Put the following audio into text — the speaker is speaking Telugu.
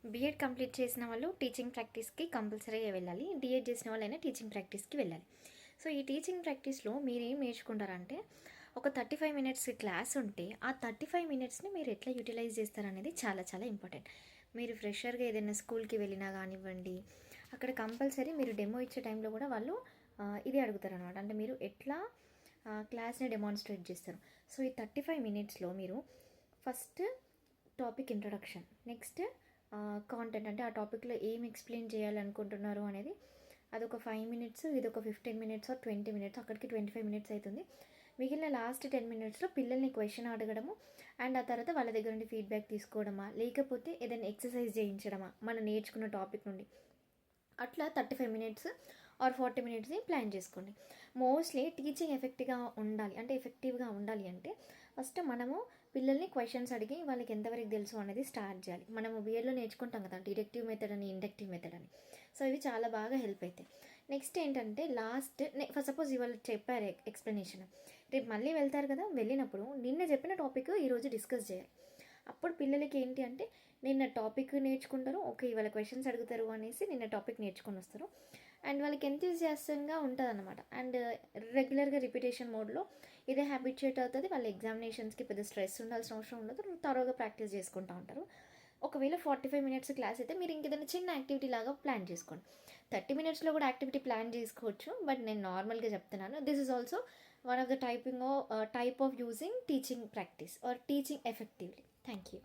బీఎడ్ కంప్లీట్ చేసిన వాళ్ళు టీచింగ్ ప్రాక్టీస్కి కంపల్సరీగా వెళ్ళాలి. డిఎడ్ చేసిన వాళ్ళైనా టీచింగ్ ప్రాక్టీస్కి వెళ్ళాలి. సో ఈ టీచింగ్ ప్రాక్టీస్లో మీరు ఏం నేర్చుకుంటారంటే ఒక 35 మినిట్స్ క్లాస్ ఉంటే ఆ 35 మినిట్స్ని మీరు ఎట్లా యూటిలైజ్ చేస్తారనేది చాలా చాలా ఇంపార్టెంట్. మీరు ఫ్రెషర్గా ఏదైనా స్కూల్కి వెళ్ళినా కానివ్వండి, అక్కడ కంపల్సరీ మీరు డెమో ఇచ్చే టైంలో కూడా వాళ్ళు ఇది అడుగుతారు అనమాట. అంటే మీరు ఎట్లా క్లాస్ని డెమాన్స్ట్రేట్ చేస్తారు. సో ఈ 35 మినిట్స్లో మీరు first topic introduction, next content అంటే ఆ టాపిక్లో ఏం ఎక్స్ప్లెయిన్ చేయాలనుకుంటున్నారు అనేది అదొక 5 మినిట్స్, ఇదొక 15 మినిట్స్ ఆర్ 20 మినిట్స్, అక్కడికి 25 మినిట్స్ అవుతుంది. మిగిలిన లాస్ట్ 10 మినిట్స్లో పిల్లల్ని క్వశ్చన్ అడగడము అండ్ ఆ తర్వాత వాళ్ళ దగ్గర నుండి ఫీడ్బ్యాక్ తీసుకోవడమా, లేకపోతే ఏదైనా ఎక్సర్సైజ్ చేయించడమా మనం నేర్చుకున్న టాపిక్ నుండి, అట్లా 35 మినిట్స్ ఆర్ 40 మినిట్స్ని ప్లాన్ చేసుకోండి. మోస్ట్లీ టీచింగ్ ఎఫెక్టివ్గా ఉండాలి అంటే ఫస్ట్ మనము పిల్లల్ని క్వశ్చన్స్ అడిగి వాళ్ళకి ఎంతవరకు తెలుసు అనేది స్టార్ట్ చేయాలి. మనము బీఎడ్లో నేర్చుకుంటాం కదా డిడక్టివ్ మెథడ్ అని, ఇండక్టివ్ మెథడ్ అని. సో ఇవి చాలా బాగా హెల్ప్ అవుతాయి. నెక్స్ట్ ఏంటంటే ఫస్ట్ సపోజ్ ఇవాళ చెప్పారు ఎక్స్ప్లెనేషన్, రేపు మళ్ళీ వెళ్తారు కదా, వెళ్ళినప్పుడు నిన్న చెప్పిన టాపిక్ ఈరోజు డిస్కస్ చేయాలి. అప్పుడు పిల్లలకి ఏంటి అంటే నిన్న టాపిక్ నేర్చుకుంటారు, ఓకే ఇవాళ క్వశ్చన్స్ అడుగుతారు అనేసి నిన్న టాపిక్ నేర్చుకొని వస్తారు. అండ్ వాళ్ళకి ఎంతూజియాస్టిక్గా ఉంటుంది అనమాట. అండ్ రెగ్యులర్గా రిపిటేషన్ మోడ్లో ఇదే హ్యాబిచుయేట్ అవుతుంది. వాళ్ళ ఎగ్జామినేషన్స్కి పెద్ద స్ట్రెస్ ఉండాల్సిన అవసరం ఉండదు, తరోగా ప్రాక్టీస్ చేసుకుంటూ ఉంటారు. ఒకవేళ 45 మినిట్స్ క్లాస్ అయితే మీరు ఇంకేదైనా చిన్న యాక్టివిటీ లాగా ప్లాన్ చేసుకోండి. 30 మినిట్స్లో కూడా యాక్టివిటీ ప్లాన్ చేసుకోవచ్చు, బట్ నేను నార్మల్గా చెప్తున్నాను. This is also one of the type of using teaching practice or teaching effectively. Thank you.